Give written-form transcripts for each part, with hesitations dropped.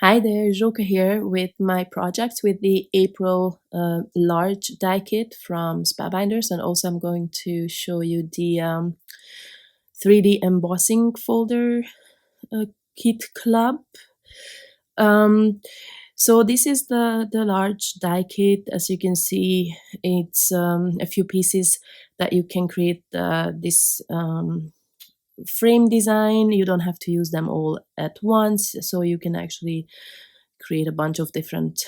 Hi there, Joka here with my project with the April large die kit from Spellbinders, and also I'm going to show you the 3D embossing folder kit club. So this is the large die kit. As you can see, it's a few pieces that you can create this frame design. You don't have to use them all at once, so you can actually create a bunch of different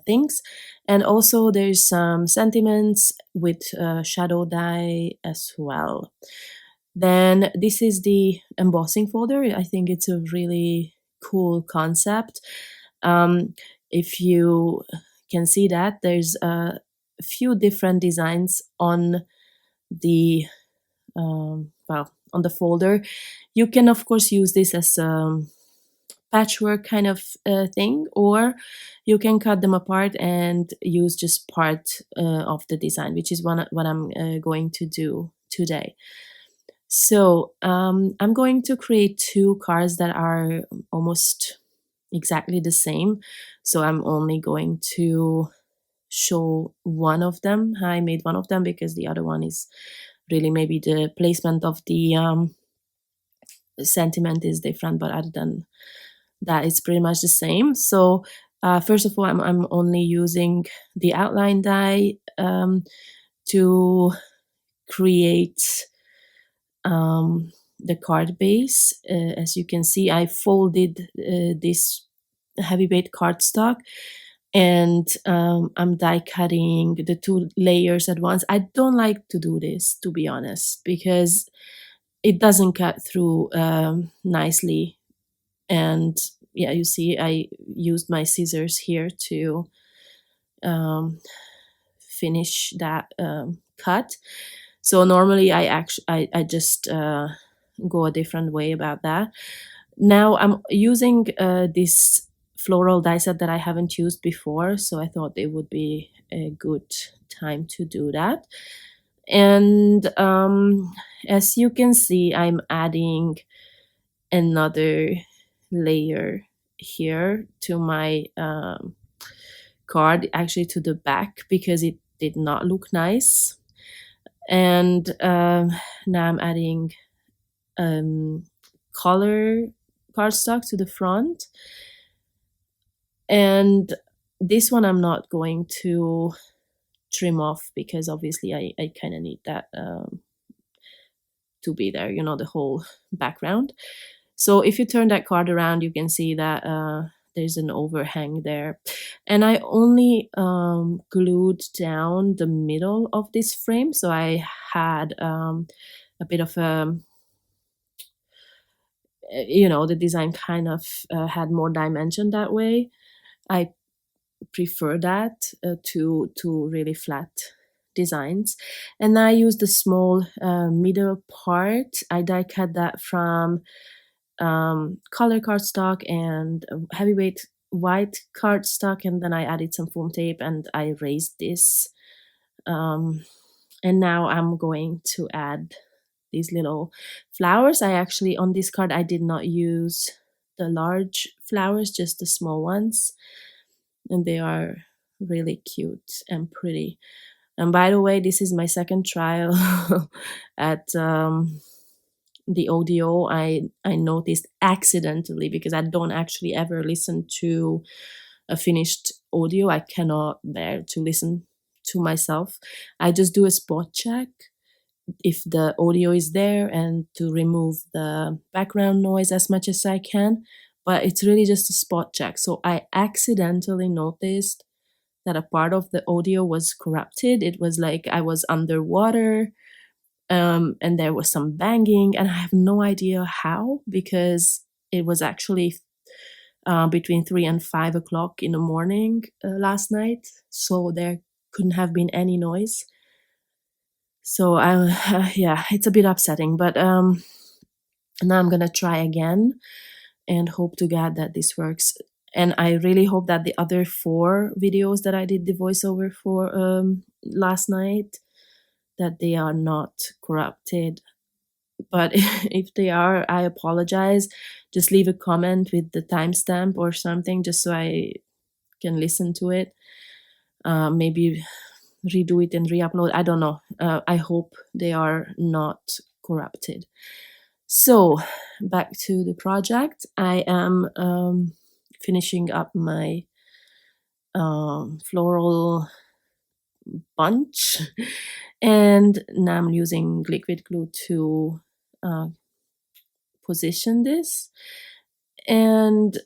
things. And also there's some sentiments with shadow die as well. Then this is the embossing folder. I think it's a really cool concept. If you can see that, there's a few different designs on the on the folder. You can of course use this as a patchwork kind of thing, or you can cut them apart and use just part of the design, which is what I'm going to do today. So I'm going to create two cards that are almost exactly the same. So I'm only going to show one of them. I made one of them because the other one is really maybe the placement of the sentiment is different, but other than that, it's pretty much the same. So first of all, I'm only using the outline die to create the card base. As you can see, I folded this heavyweight cardstock, and I'm die cutting the two layers at once. I don't like to do this, to be honest, because it doesn't cut through nicely. And yeah, you see I used my scissors here to finish that cut. So normally I just go a different way about that. Now I'm using this floral die set that I haven't used before, so I thought it would be a good time to do that. And as you can see, I'm adding another layer here to my card, actually to the back, because it did not look nice. And now I'm adding color cardstock to the front, and this one I'm not going to trim off because obviously I kind of need that to be there, you know, the whole background. So if you turn that card around, you can see that there's an overhang there. And I only glued down the middle of this frame, so I had a bit of a, you know, the design kind of had more dimension that way. I prefer that to really flat designs. And I used the small middle part. I die cut that from color cardstock and heavyweight white cardstock, and then I added some foam tape and I raised this. And now I'm going to add these little flowers. I actually, on this card, I did not use the large flowers, just the small ones. And they are really cute and pretty. And by the way, this is my second trial at the audio. I noticed accidentally, because I don't actually ever listen to a finished audio. I cannot bear to listen to myself. I just do a spot check if the audio is there and to remove the background noise as much as I can, but it's really just a spot check. So I accidentally noticed that a part of the audio was corrupted. It was like I was underwater, and there was some banging, and I have no idea how, because it was actually between 3 and 5 o'clock in the morning last night, so there couldn't have been any noise. So yeah, it's a bit upsetting, but now I'm gonna try again and hope to God that this works. And I really hope that the other 4 videos that I did the voiceover for last night, that they are not corrupted. but if they are, I apologize. Just leave a comment with the timestamp or something, just so I can listen to it. Maybe redo it and re-upload. I don't know. I hope they are not corrupted. So back to the project. I am finishing up my floral bunch, and now I'm using liquid glue to position this, and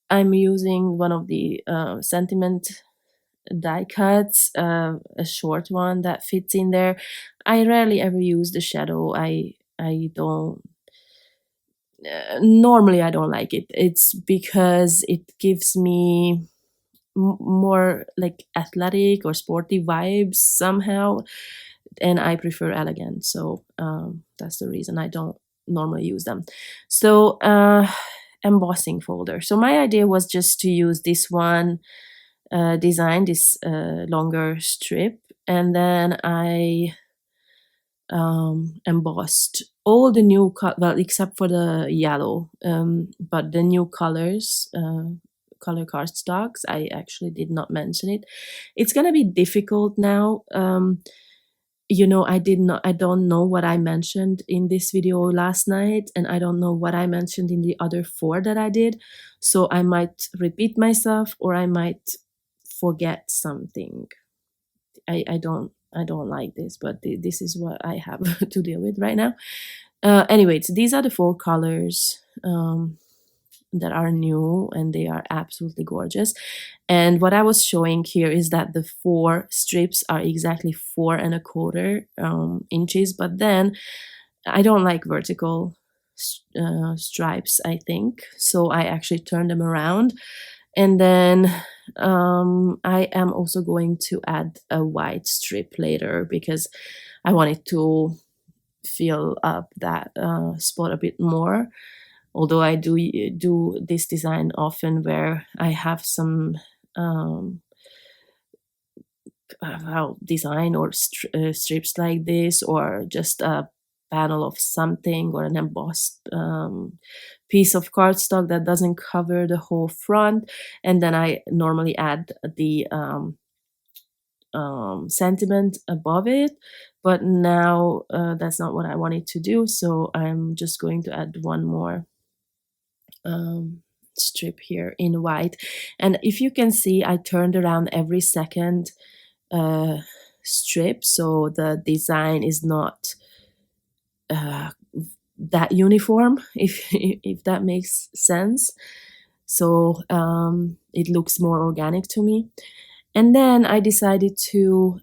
I'm using one of the sentiment die cuts, a short one that fits in there. I rarely ever use the shadow. I don't normally I don't like it. It's because it gives me more like athletic or sporty vibes somehow, and I prefer elegant. So that's the reason I don't normally use them. So embossing folder. So my idea was just to use this one design, this longer strip, and then I embossed all the new well, except for the yellow, but the new colors, color cardstocks, I actually did not mention it. It's gonna be difficult now. You know, I don't know what I mentioned in this video last night, and I don't know what I mentioned in the other 4 that I did. So I might repeat myself, or I might forget something. I don't like this, but this is what I have to deal with right now. Anyways, these are the 4 colors that are new, and they are absolutely gorgeous. And what I was showing here is that the 4 strips are exactly 4¼ inches, but then I don't like vertical stripes, I think, so I actually turned them around. And then I am also going to add a white strip later, because I wanted to fill up that spot a bit more. Although I do this design often where I have some design or strips like this, or just a panel of something, or an embossed piece of cardstock that doesn't cover the whole front, and then I normally add the sentiment above it. But now that's not what I wanted to do, so I'm just going to add one more strip here in white. And if you can see, I turned around every second strip, so the design is not that uniform, if that makes sense. So it looks more organic to me. And then I decided to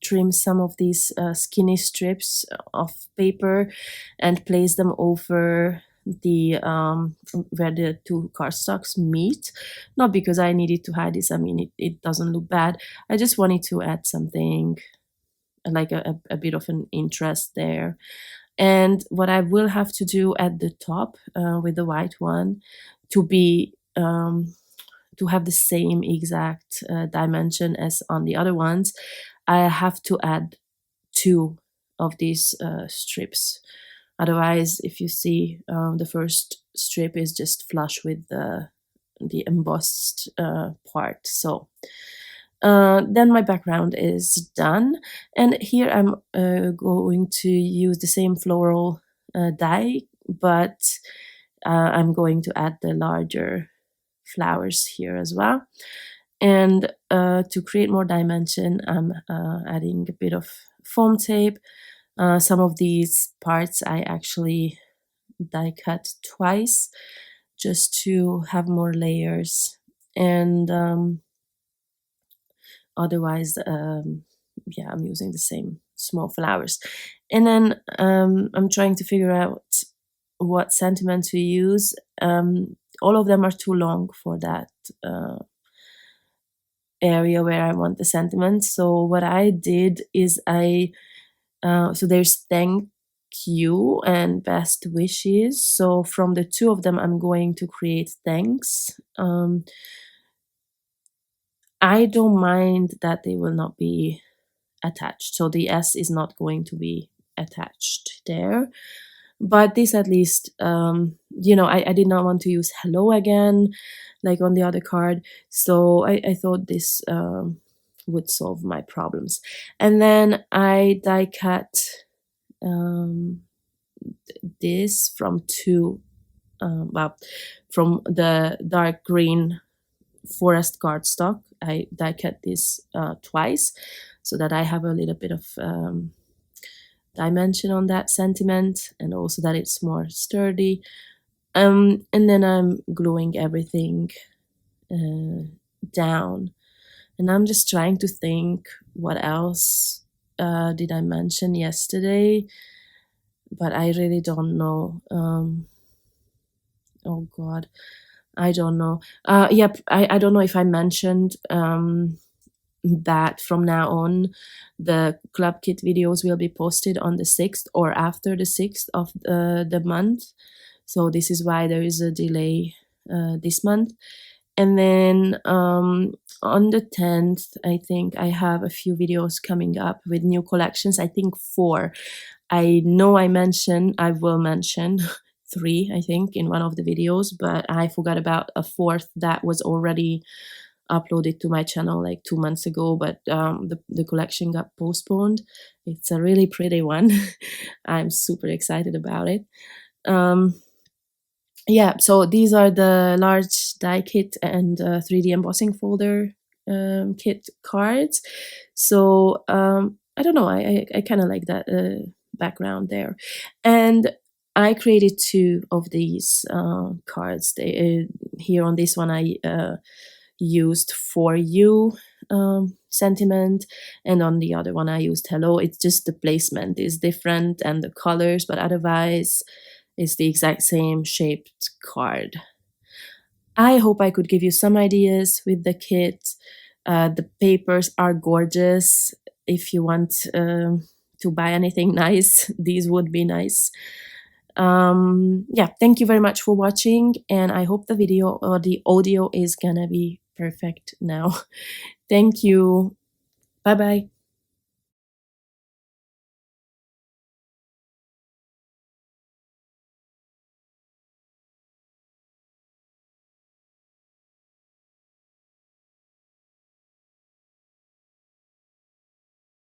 trim some of these skinny strips of paper and place them over the where the 2 cardstocks meet. Not because I needed to hide this, I mean, it doesn't look bad. I just wanted to add something like a bit of an interest there. And what I will have to do at the top with the white one, to be to have the same exact dimension as on the other ones, I have to add 2 of these strips. Otherwise, if you see, the first strip is just flush with the embossed part. So then my background is done, and here I'm going to use the same floral die, but I'm going to add the larger flowers here as well. And to create more dimension, I'm adding a bit of foam tape. Some of these parts I actually die cut twice, just to have more layers. And otherwise, yeah, I'm using the same small flowers. And then I'm trying to figure out what sentiment to use. All of them are too long for that area where I want the sentiment. So what I did is so there's thank you and best wishes. So from the 2 of them, I'm going to create thanks. I don't mind that they will not be attached. So the S is not going to be attached there. But this at least, you know, I did not want to use hello again, like on the other card. So I thought this would solve my problems. And then I die cut this from well, from the dark green forest cardstock. I die cut this twice so that I have a little bit of dimension on that sentiment, and also that it's more sturdy. And then I'm gluing everything down, and I'm just trying to think what else did I mention yesterday, but I really don't know. Oh god, I don't know. Yep, I don't know if I mentioned that from now on the club kit videos will be posted on the 6th or after the 6th of the month. So this is why there is a delay this month. And then on the 10th, I think I have a few videos coming up with new collections. I think 4. I know I will mention 3, I think, in one of the videos, but I forgot about a 4th that was already uploaded to my channel like 2 months ago, but the collection got postponed. It's a really pretty one. I'm super excited about it. Yeah, so these are the large die kit and 3D embossing folder kit cards. So I don't know, I kind of like that background there. And I created 2 of these cards. Here on this one I used for you sentiment, and on the other one I used hello. It's just the placement is different and the colors, but otherwise it's the exact same shaped card. I hope I could give you some ideas with the kit. The papers are gorgeous. If you want to buy anything nice, these would be nice. Yeah, thank you very much for watching, and I hope the video or the audio is gonna be perfect now. Thank you. Bye bye.